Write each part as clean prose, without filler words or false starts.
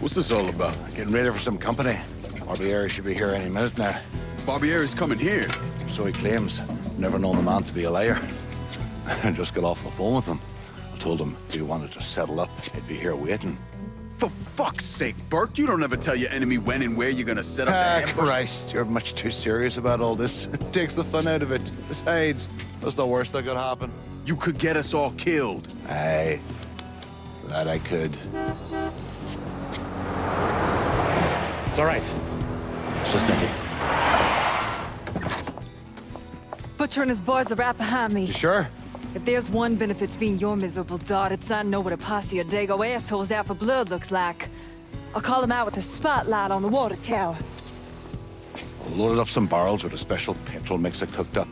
What's this all about? Getting ready for some company. Barbieri should be here any minute now. Barbieri's coming here. So he claims. Never known the man to be a liar. I just got off the phone with him. I told him if he wanted to settle up, he'd be here waiting. For fuck's sake, Burke, you don't ever tell your enemy when and where you're gonna set up the ambush. Christ, you're much too serious about all this. It takes the fun out of it. Besides, that's the worst that could happen. You could get us all killed. Aye, that I could. It's all right. It's just Nicky. Butcher and his boys are right behind me. You sure? If there's one benefit to being your miserable dot, it's I know what a posse of Dago assholes out for blood looks like. I'll call them out with a spotlight on the water tower. I loaded up some barrels with a special petrol mixer cooked up.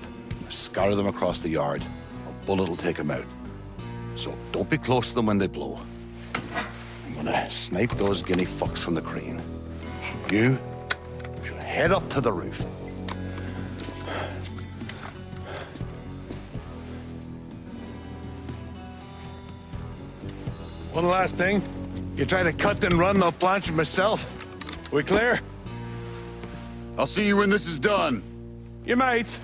Scatter them across the yard. A bullet will take them out. So don't be close to them when they blow. I'm gonna snipe those guinea fucks from the crane. You should head up to the roof. One last thing. You try to cut and run, I'll planch it myself. We clear? I'll see you when this is done. You might.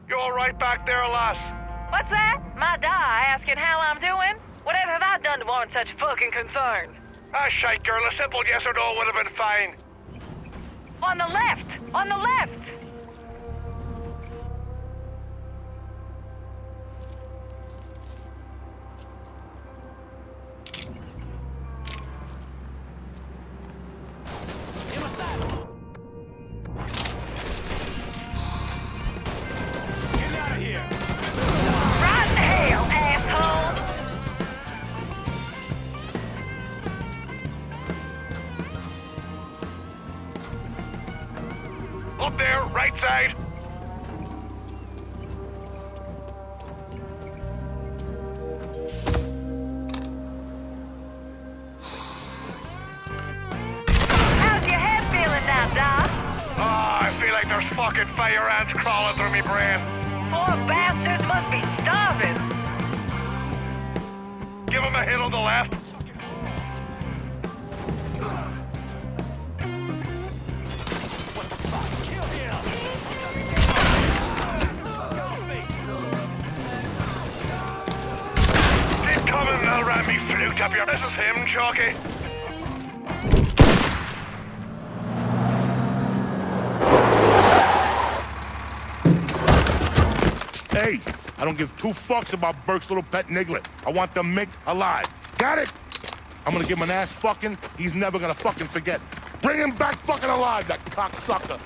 You all right back there, lass? What's that? My die asking how I'm doing? Whatever have I done to warrant such fucking concern? Ah, shite, girl. A simple yes or no would have been fine. On the left! On the left! Up there, right side. How's your head feeling now, Doc? Ah, I feel like there's fucking fire ants crawling through me brain. Poor bastards must be starving. Give him a hit on the left. They'll ram me flute up your... This is him, Chalky. Hey, I don't give two fucks about Burke's little pet niglet. I want them minked alive. Got it? I'm gonna give him an ass fucking he's never gonna fucking forget. Bring him back fucking alive, that cocksucker.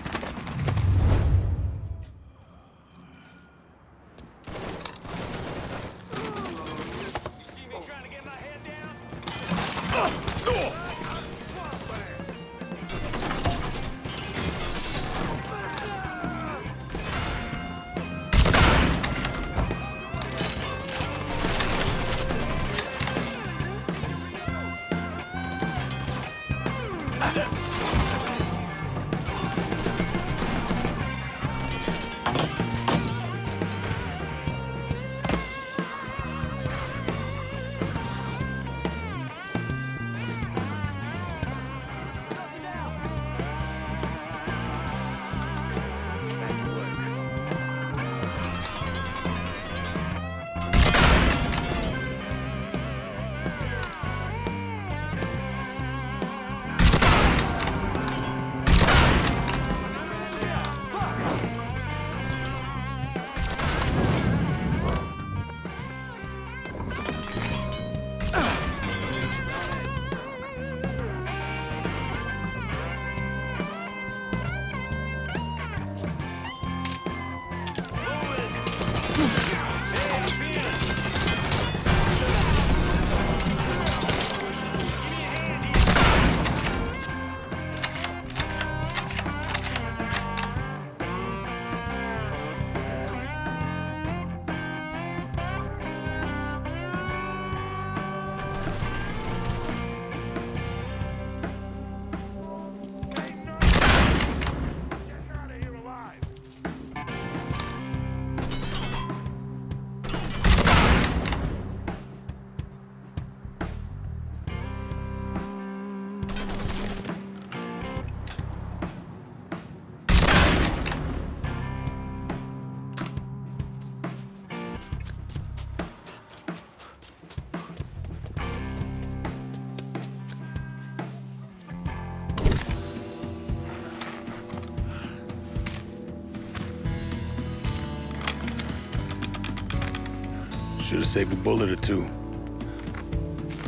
Should have saved a bullet or two.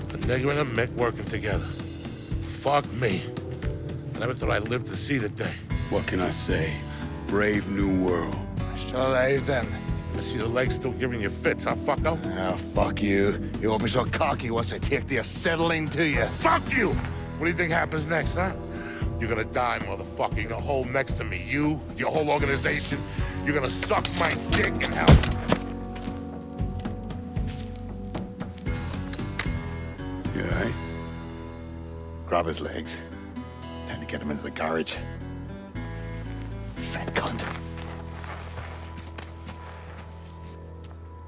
A nigger and a Mick working together. Fuck me. I never thought I'd live to see the day. What can I say? Brave new world. Still alive then? I see the legs still giving you fits, huh, fucko? Ah, fuck you. You won't be so cocky once I take the acetylene to you. Fuck you! What do you think happens next, huh? You're gonna die, motherfucker. You're gonna hold next to me. You, your whole organization. You're gonna suck my dick in hell. You all right? Grab his legs. Time to get him into the garage. Fat cunt.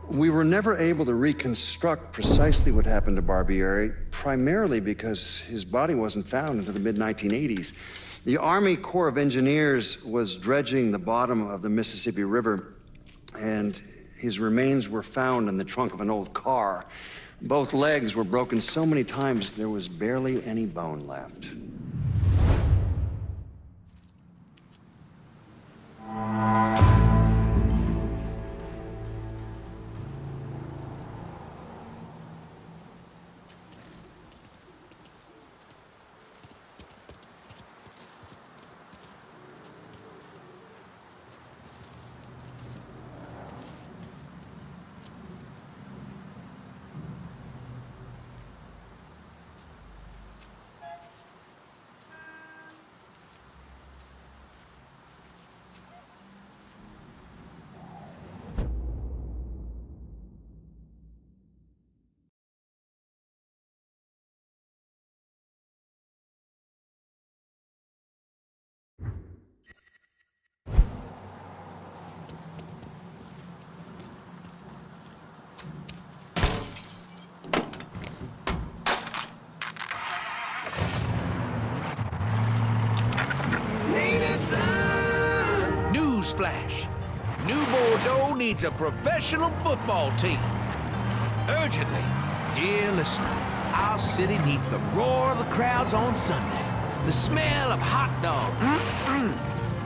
We were never able to reconstruct precisely what happened to Barbieri, primarily because his body wasn't found until the mid-1980s. The Army Corps of Engineers was dredging the bottom of the Mississippi River, and his remains were found in the trunk of an old car. Both legs were broken so many times there was barely any bone left. Newsflash. New Bordeaux needs a professional football team. Urgently. Dear listener, our city needs the roar of the crowds on Sunday. The smell of hot dogs.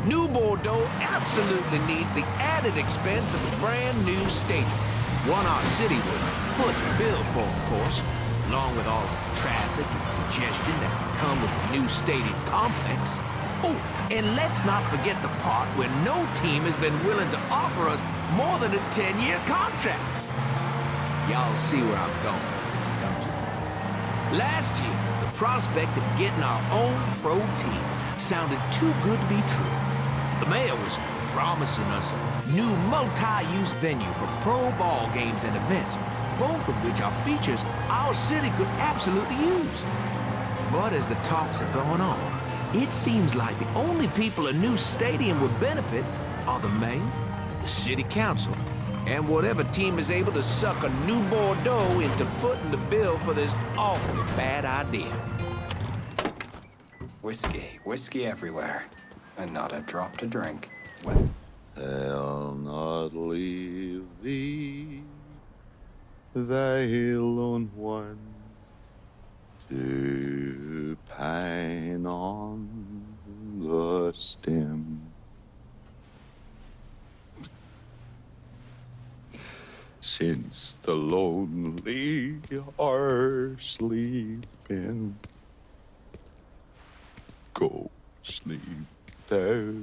New Bordeaux absolutely needs the added expense of a brand new stadium. One our city would foot the bill for, of course, along with all the traffic and congestion that would come with the new stadium complex. Oh, and let's not forget the part where no team has been willing to offer us more than a 10-year contract. Y'all see where I'm going, don't you? Last year, the prospect of getting our own pro team sounded too good to be true. The mayor was promising us a new multi-use venue for pro ball games and events, both of which are features our city could absolutely use. But as the talks are going on, it seems like the only people a new stadium would benefit are the mayor, the city council, and whatever team is able to suck a new Bordeaux into footing the bill for this awfully bad idea. Whiskey everywhere, and not a drop to drink. I'll not leave thee, thy lone one, to pine on the stem. Since the lonely are sleeping, go sleep thou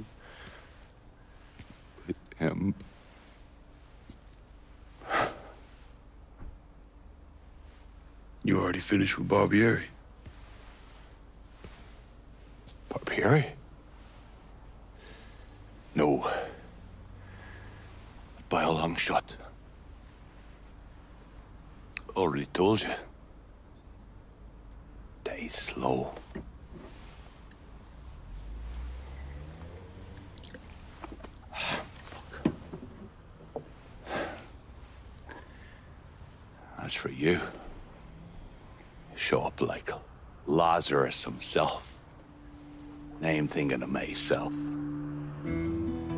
with him. You already finished with Barbieri? Barbieri? No. By a long shot. Already told you. Die slow. As for you, show up like Lazarus himself. Name thinking of myself.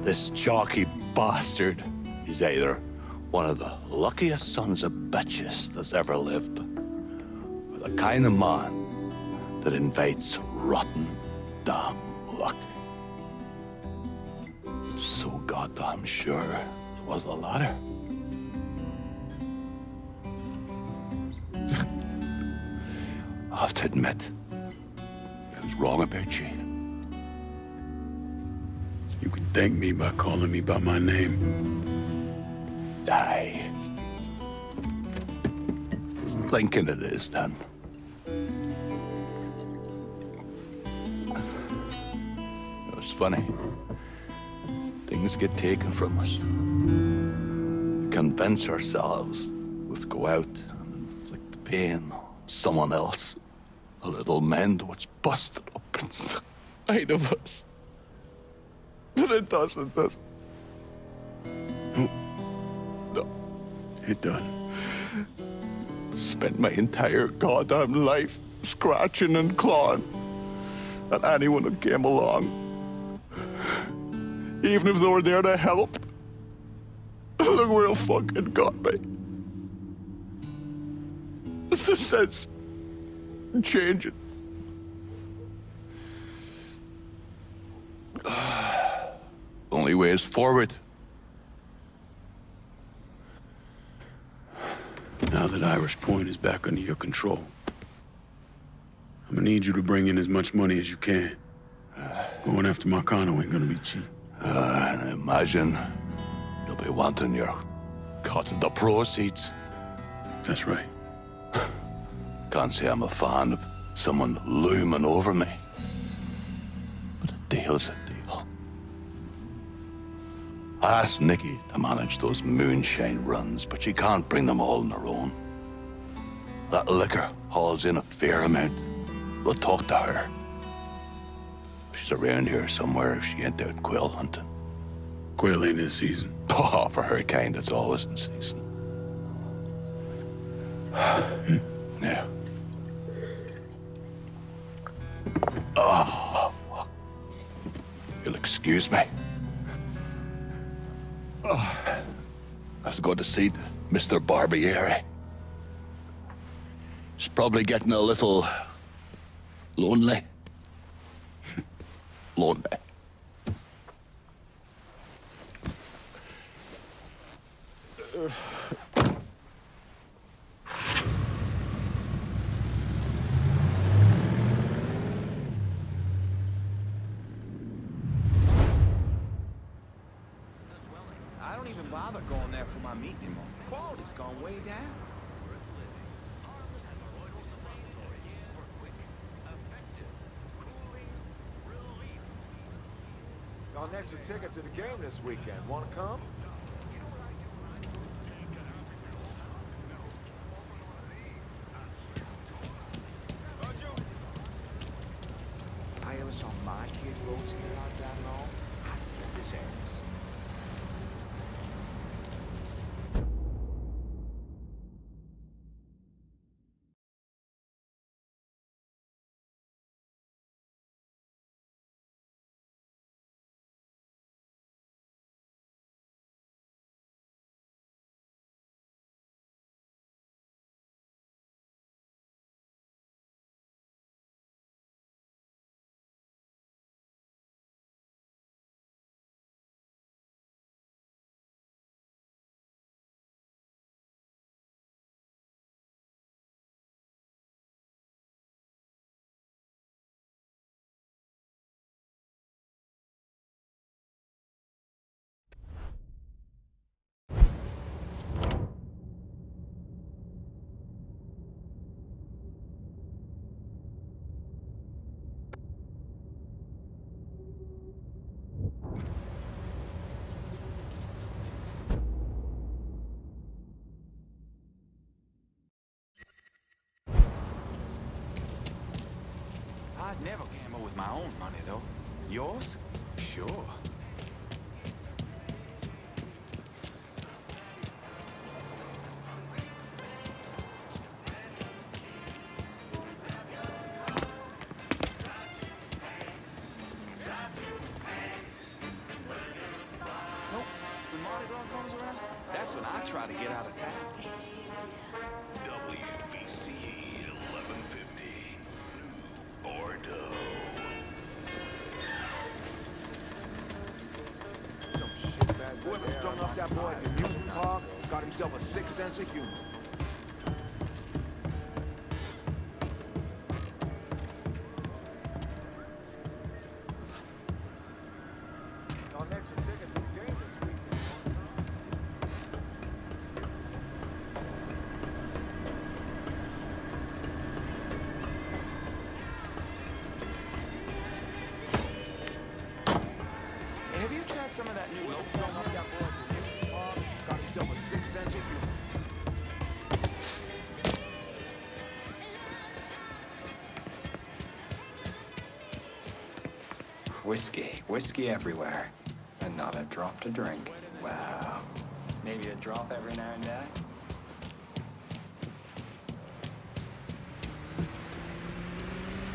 This jockey bastard is either one of the luckiest sons of bitches that's ever lived, or the kind of man that invites rotten damn luck. So goddamn sure it was the latter. have to admit, I was wrong about you. You can thank me by calling me by my name. Aye. Lincoln it is, then. It's funny. Things get taken from us. We convince ourselves we've go out and inflict the pain on someone else. A little mend what's busted up inside of us. But it doesn't, does it? No. It done. Spent my entire goddamn life scratching and clawing at anyone that came along. Even if they were there to help. Look where it fucking got me. It's the sense changing. Only way is forward. Now that Irish Point is back under your control, I'm gonna need you to bring in as much money as you can. Going after Marcano ain't gonna be cheap. And I imagine you'll be wanting your cut of the proceeds. That's right. Can't say I'm a fan of someone looming over me. But a deal's a deal. I asked Nikki to manage those moonshine runs, but she can't bring them all on her own. That liquor hauls in a fair amount. We'll talk to her. She's around here somewhere if she ain't out quail hunting. Quail ain't in season. Oh, for her kind, it's always in season. Yeah. Oh, you'll excuse me. Oh, I have to go to see Mr. Barbieri. He's probably getting a little lonely. Lonely. I don't even bother going there for my meat anymore. Quality's gone way down. Got an extra ticket to the game this weekend. Want to come? I ever saw my kid rotate out that long, I'd whip his ass. I'd never gamble with my own money, though. Yours? Sure. Nope. When Mardi Gras comes around, that's when I try to get out of town. WVC 1150. Bordeaux. Some shitbag. Whoever strung up that boy at the amusement park got himself a sick sense of humor. Whoever strung up that boy at the amusement park got himself a sick sense of humor. Whiskey everywhere, and not a drop to drink. Wow. Maybe a drop every now and then?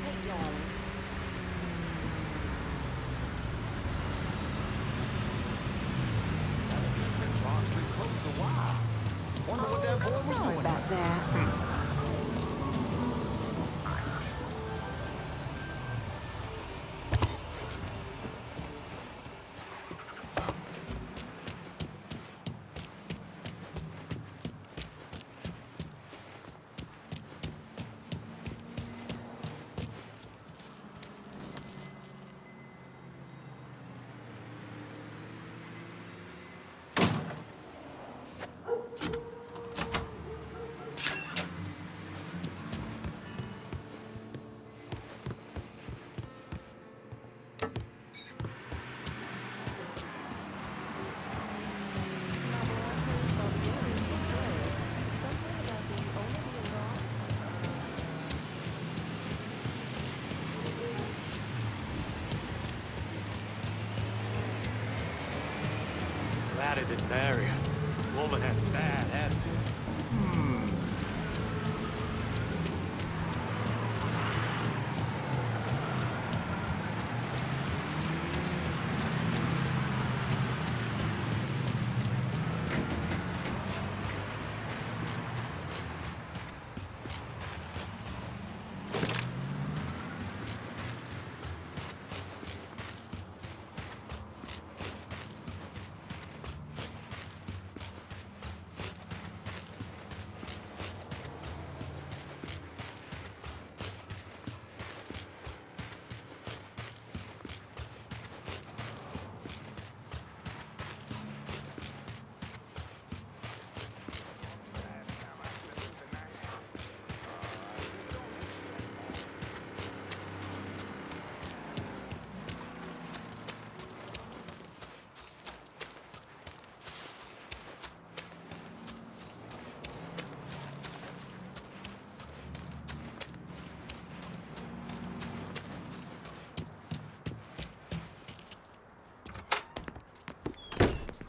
Hey, darling. That amusement park's been closed a while. Wonder what that boy was doing about that. Glad I didn't marry her. Woman has a bad attitude.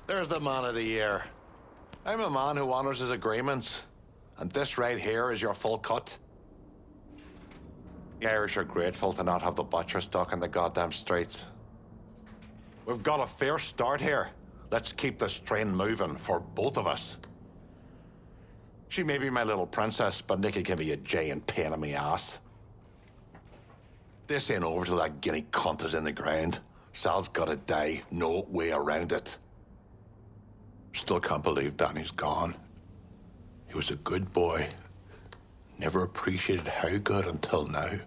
There's the man of the year. I'm a man who honors his agreements. And this right here is your full cut. The Irish are grateful to not have the butcher stuck in the goddamn streets. We've got a fair start here. Let's keep this train moving for both of us. She may be my little princess, but Nicky can be a giant pain in my ass. This ain't over till that guinea cunt is in the ground. Sal's gotta die, no way around it. Still can't believe Danny's gone. He was a good boy. Never appreciated how good until now.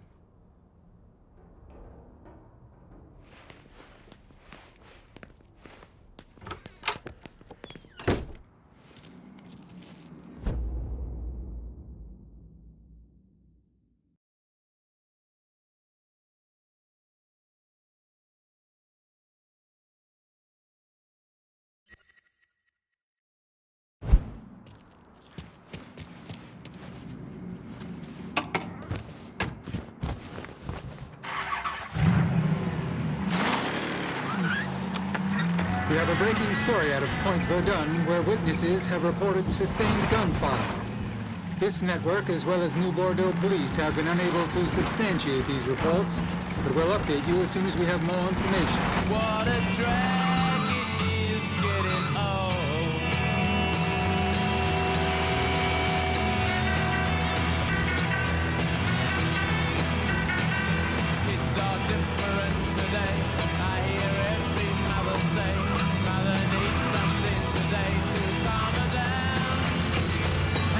We have a breaking story out of Point Verdun where witnesses have reported sustained gunfire. This network, as well as New Bordeaux police, have been unable to substantiate these reports, but we'll update you as soon as we have more information. What a drag it is getting old. Kids are different today. I hear every mother say, mother needs something today to calm her down.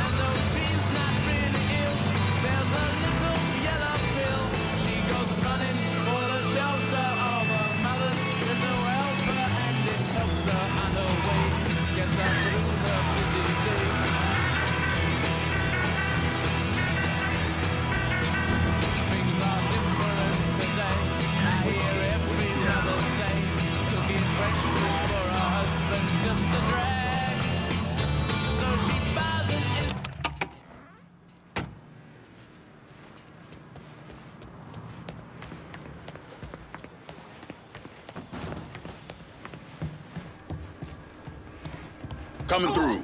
And though she's not really ill, there's a little yellow pill. She goes running for the shelter of her mother's little helper Coming through.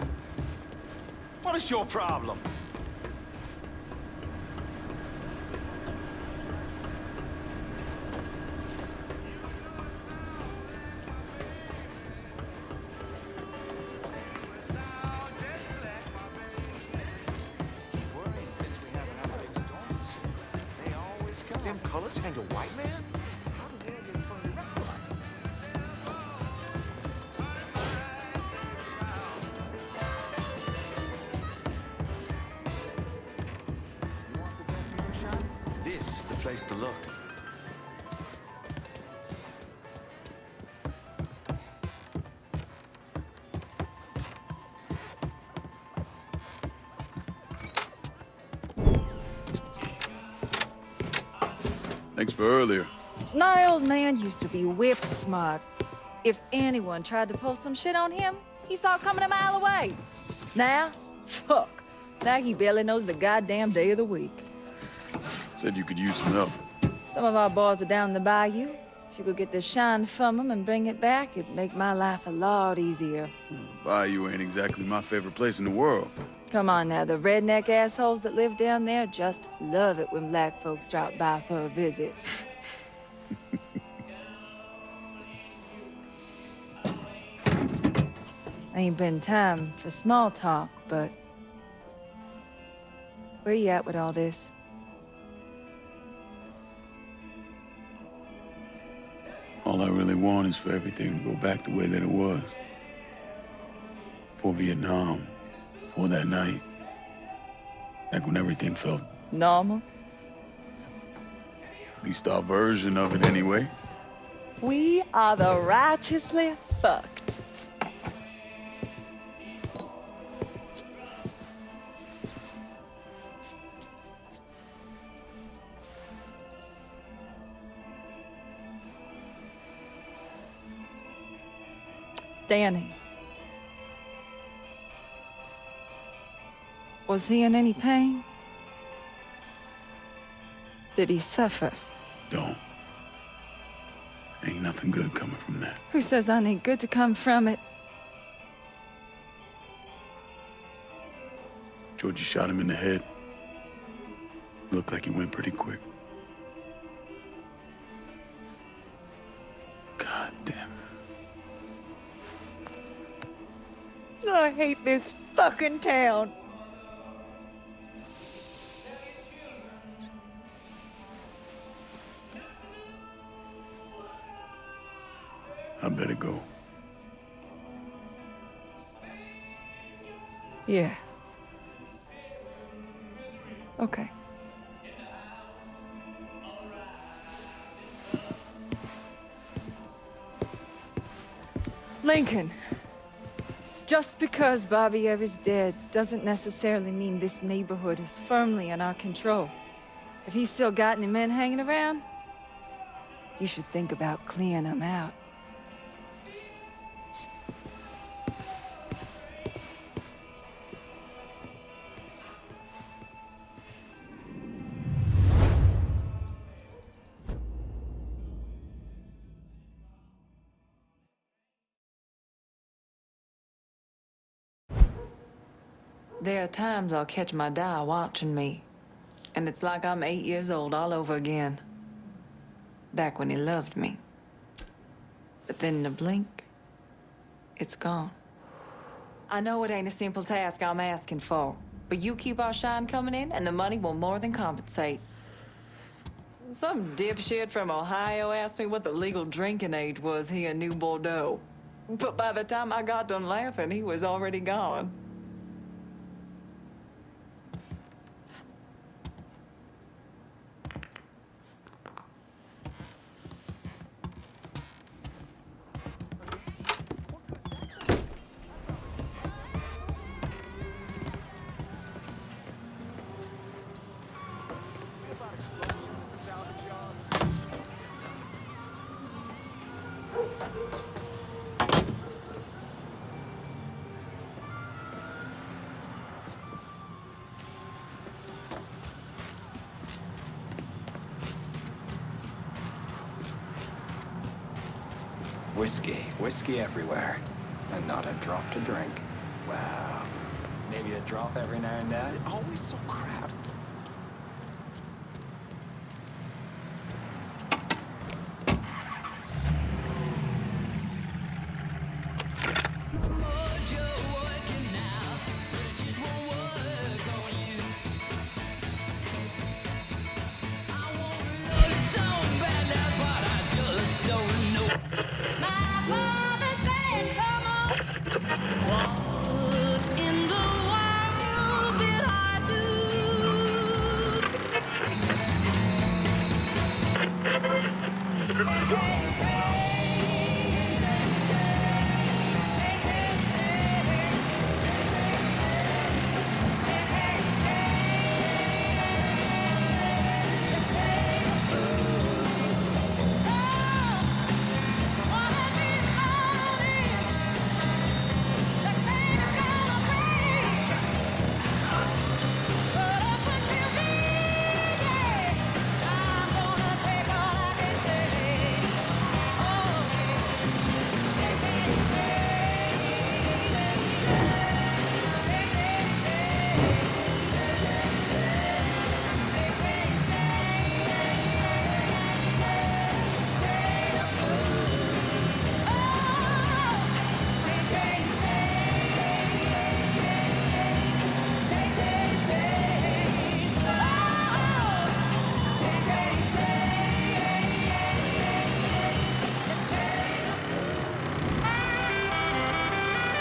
What is your problem? Them colors hang a white man? This is the place to look. Thanks for earlier. My old man used to be whip smart. If anyone tried to pull some shit on him, he saw it coming a mile away. Now, fuck. Now he barely knows the goddamn day of the week. Said you could use some help. Some of our boys are down the bayou. If you could get the shine from them and bring it back, it'd make my life a lot easier. Bayou ain't exactly my favorite place in the world. Come on now, the redneck assholes that live down there just love it when black folks drop by for a visit. Ain't been time for small talk, but where you at with all this? All I really want is for everything to go back the way that it was. For Vietnam. For that night. Back when everything felt... Normal? At least our version of it anyway. We are the righteously fucked. Danny. Was he in any pain? Did he suffer? Don't. Ain't nothing good coming from that. Who says I need good to come from it? Georgie shot him in the head. Looked like he went pretty quick. God damn it. I hate this fucking town. I better go. Yeah. Okay. Lincoln. Just because Barbieri's dead doesn't necessarily mean this neighborhood is firmly in our control. If he's still got any men hanging around, you should think about clearing them out. There are times I'll catch my dad watching me, and it's like I'm 8 years old all over again. Back when he loved me. But then in a blink, it's gone. I know it ain't a simple task I'm asking for, but you keep our shine coming in, and the money will more than compensate. Some dipshit from Ohio asked me what the legal drinking age was here in New Bordeaux. But by the time I got done laughing, he was already gone. Whiskey everywhere, and not a drop to drink. Well, maybe a drop every now and then. Is it always so crowded?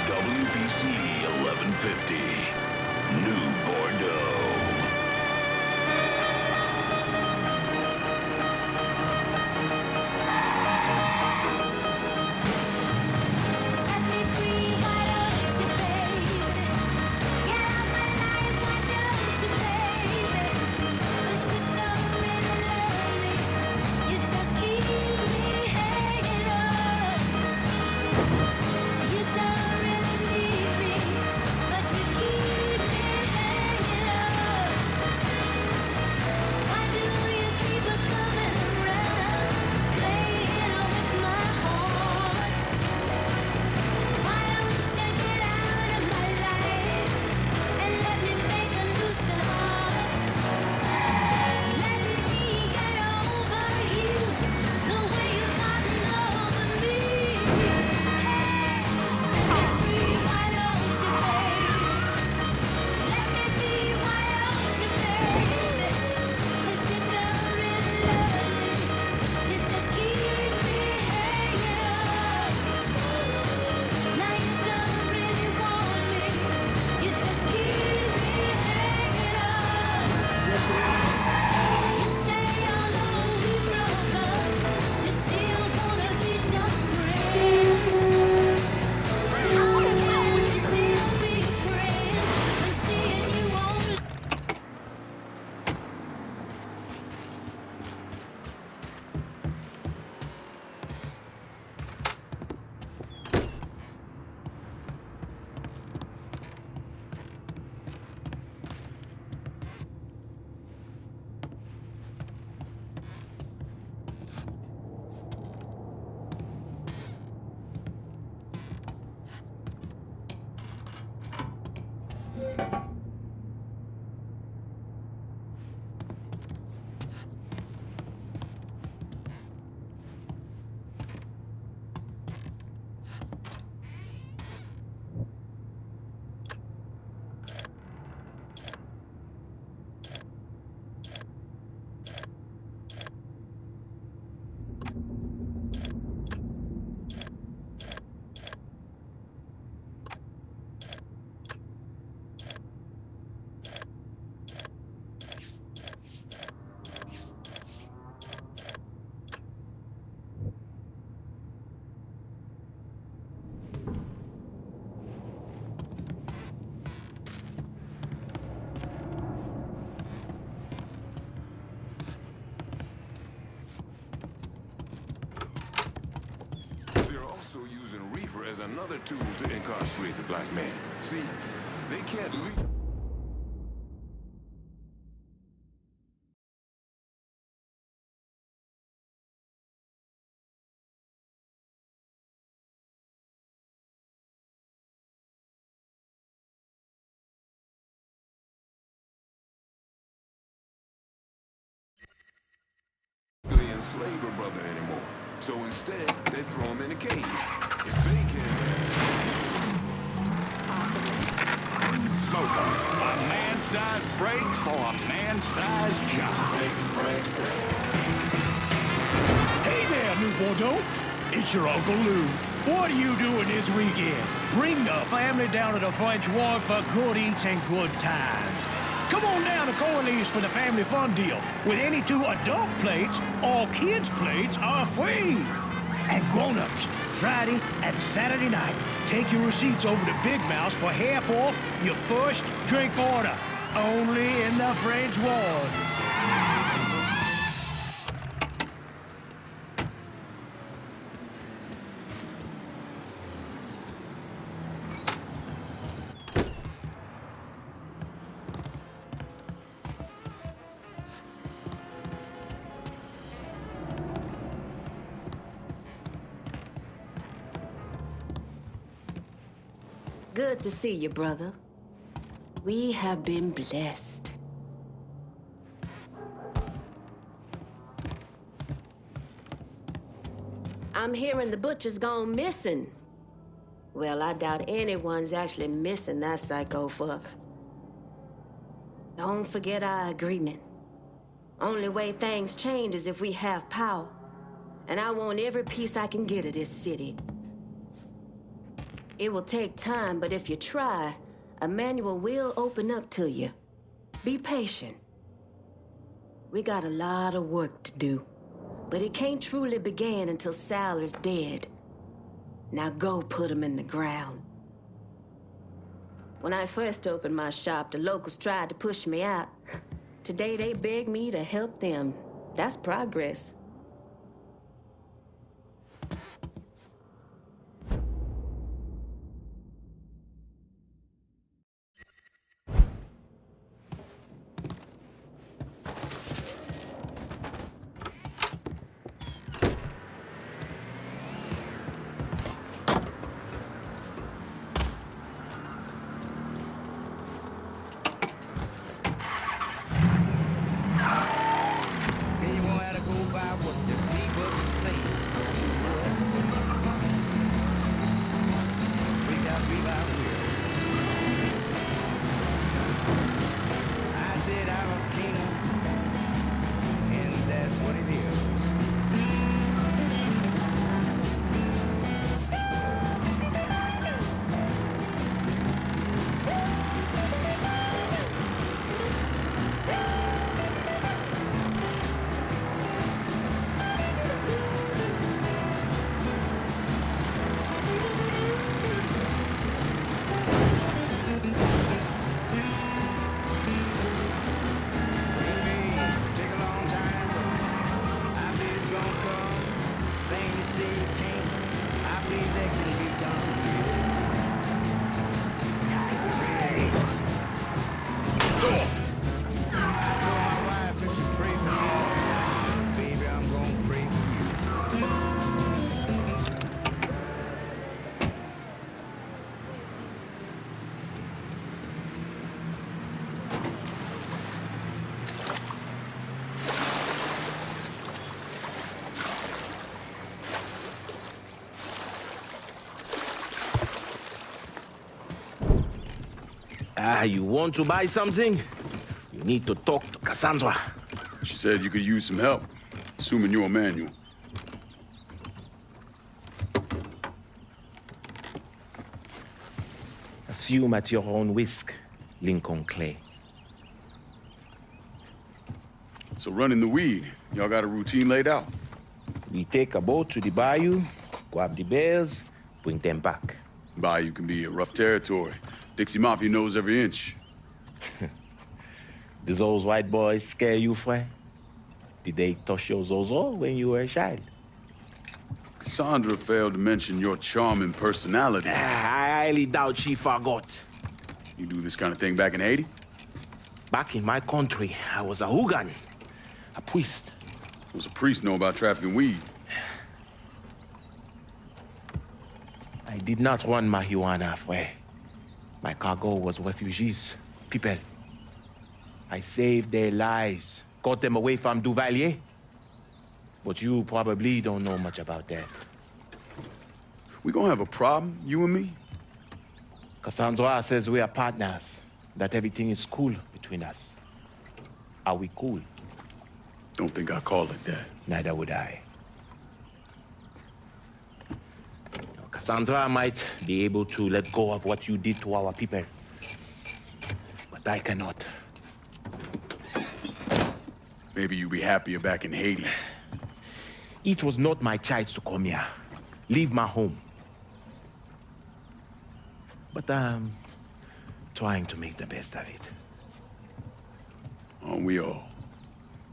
WVC 1150, New Bordeaux. Also using reefer as another tool to incarcerate the black man. See, they can't leave. slave her brother anymore. So instead, they throw him in a cage. If they can... A man-sized break for a man-sized job. Hey there, New Bordeaux. It's your Uncle Lou. What are you doing this weekend? Bring the family down to the French Ward for good eats and good times. Come on down to Corley's for the family fun deal, with any 2 adult plates or kids' plates are free. And grown-ups, Friday and Saturday night, take your receipts over to Big Mouse for half off your first drink order. Only in the French Ward. Good to see you, brother. We have been blessed. I'm hearing the butcher's gone missing. Well, I doubt anyone's actually missing that psycho fuck. Don't forget our agreement. Only way things change is if we have power. And I want every piece I can get of this city. It will take time, but if you try, Emmanuel will open up to you. Be patient. We got a lot of work to do, but it can't truly begin until Sal is dead. Now go put him in the ground. When I first opened my shop, the locals tried to push me out. Today they beg me to help them. That's progress. You want to buy something? You need to talk to Cassandra. She said you could use some help, assuming you're Emmanuel. Assume at your own risk, Lincoln Clay. So running the weed, y'all got a routine laid out? We take a boat to the bayou, grab the bales, bring them back. Bayou can be a rough territory. Dixie Mafia knows every inch. Do those white boys scare you, friend? Did they touch your zozo when you were a child? Cassandra failed to mention your charming personality. I highly doubt she forgot. You do this kind of thing back in Haiti? Back in my country, I was a hooligan, a priest. What's a priest know about trafficking weed? I did not run marijuana, friend. My cargo was refugees, people. I saved their lives, got them away from Duvalier. But you probably don't know much about that. We gonna have a problem, you and me? Cassandra says we are partners, that everything is cool between us. Are we cool? Don't think I call it that. Neither would I. Cassandra might be able to let go of what you did to our people. But I cannot. Maybe you'd be happier back in Haiti. It was not my choice to come here. Leave my home. But I'm trying to make the best of it. Aren't we all?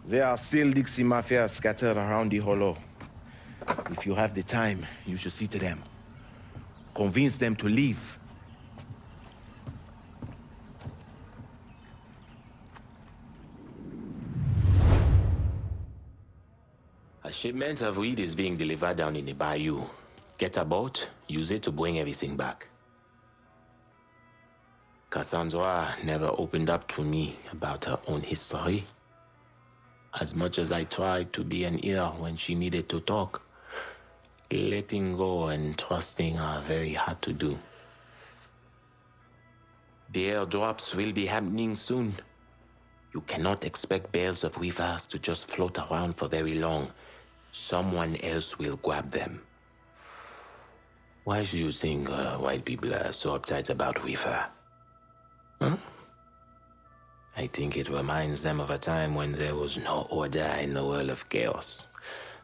There are still Dixie Mafia scattered around the hollow. If you have the time, you should see to them. Convince them to leave. A shipment of weed is being delivered down in the bayou. Get a boat, use it to bring everything back. Cassandra never opened up to me about her own history. As much as I tried to be an ear when she needed to talk, letting go and trusting are very hard to do. The airdrops will be happening soon. You cannot expect bales of weavers to just float around for very long. Someone else will grab them. Why do you think white people are so uptight about weaver? Huh? I think it reminds them of a time when there was no order in the world of chaos.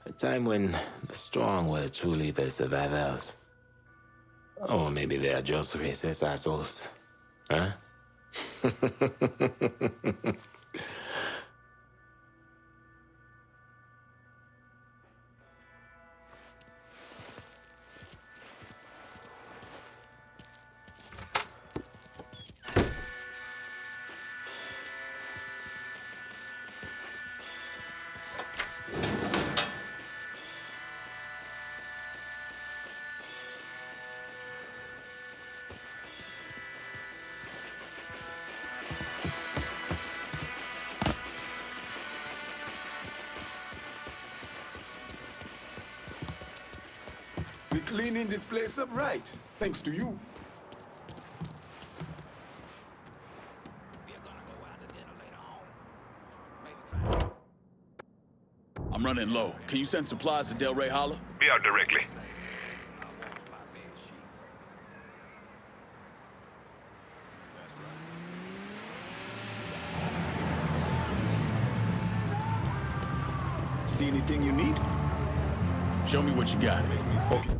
A time when the strong were truly the survivors. Or maybe they are just racist assholes. Huh? We're cleaning this place up right, thanks to you. I'm running low. Can you send supplies to Del Rey Holla? Be out directly. See anything you need? Show me what you got. Okay.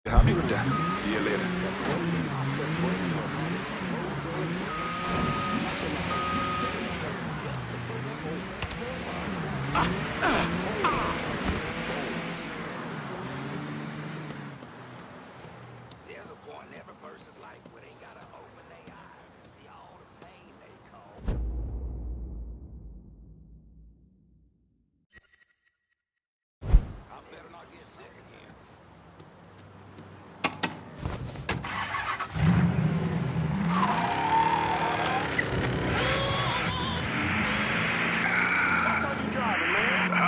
Happy with that. See you later.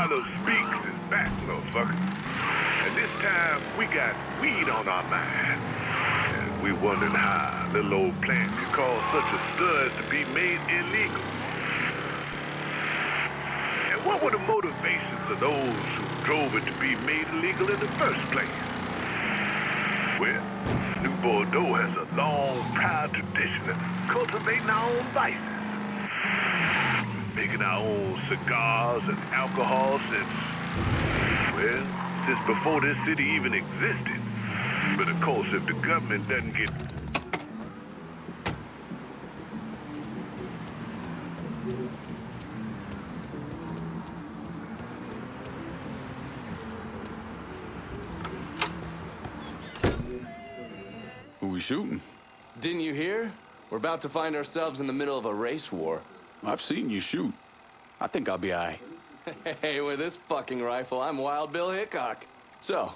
Carlos Speaks is back, motherfucker. And this time, we got weed on our mind. And we wondering how a little old plant could cause such a stud to be made illegal. And what were the motivations of those who drove it to be made illegal in the first place? Well, New Bordeaux has a long, proud tradition of cultivating our own vices. Making our own cigars and alcohol since before this city even existed. But of course, if the government doesn't get... Who we shooting? Didn't you hear? We're about to find ourselves in the middle of a race war. I've seen you shoot. I think I'll be all right. Hey, with this fucking rifle, I'm Wild Bill Hickok. So,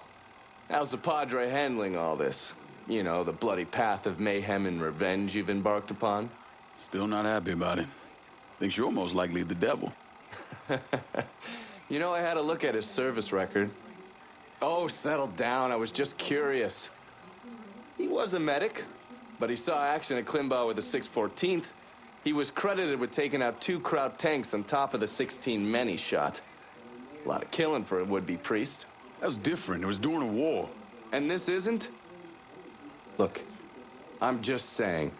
how's the Padre handling all this? You know, the bloody path of mayhem and revenge you've embarked upon? Still not happy about it. Thinks you're most likely the devil. You know, I had a look at his service record. Oh, settle down. I was just curious. He was a medic, but he saw action at Klimbaugh with the 614th. He was credited with taking out 2 Kraut tanks on top of the 16 men he shot. A lot of killing for a would-be priest. That was different. It was during a war. And this isn't? Look, I'm just saying,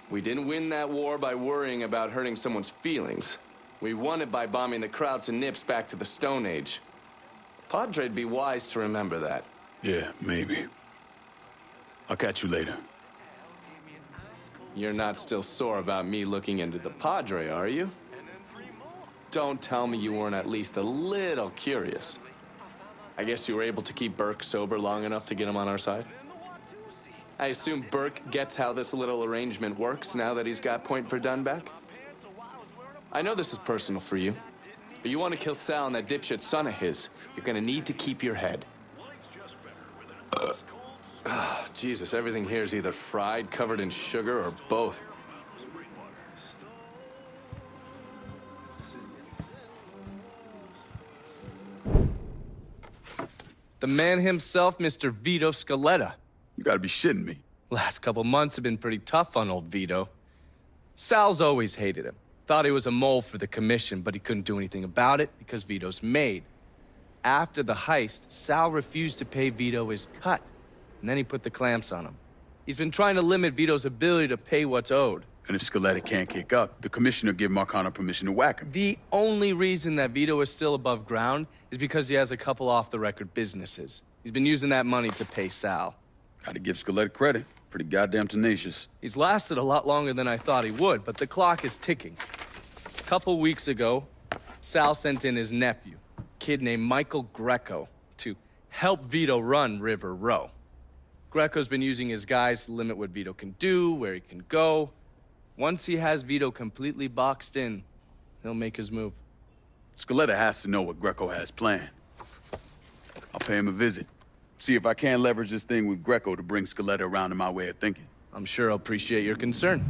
we didn't win that war by worrying about hurting someone's feelings. We won it by bombing the Krauts and Nips back to the Stone Age. Padre'd be wise to remember that. Yeah, maybe. I'll catch you later. You're not still sore about me looking into the Padre, are you? Don't tell me you weren't at least a little curious. I guess you were able to keep Burke sober long enough to get him on our side? I assume Burke gets how this little arrangement works now that he's got Point Verdun back? I know this is personal for you, but you want to kill Sal and that dipshit son of his, you're gonna need to keep your head. Jesus, everything here is either fried, covered in sugar, or both. The man himself, Mr. Vito Scaletta. You gotta be shitting me. Last couple months have been pretty tough on old Vito. Sal's always hated him. Thought he was a mole for the commission, but he couldn't do anything about it because Vito's made. After the heist, Sal refused to pay Vito his cut. And then he put the clamps on him. He's been trying to limit Vito's ability to pay what's owed. And if Scaletta can't kick up, the commissioner give Marcano permission to whack him. The only reason that Vito is still above ground is because he has a couple off-the-record businesses. He's been using that money to pay Sal. Gotta give Scaletta credit. Pretty goddamn tenacious. He's lasted a lot longer than I thought he would, but the clock is ticking. A couple weeks ago, Sal sent in his nephew, a kid named Michael Greco, to help Vito run River Row. Greco's been using his guys to limit what Vito can do, where he can go. Once he has Vito completely boxed in, he'll make his move. Scaletta has to know what Greco has planned. I'll pay him a visit. See if I can leverage this thing with Greco to bring Scaletta around to my way of thinking. I'm sure he'll appreciate your concern.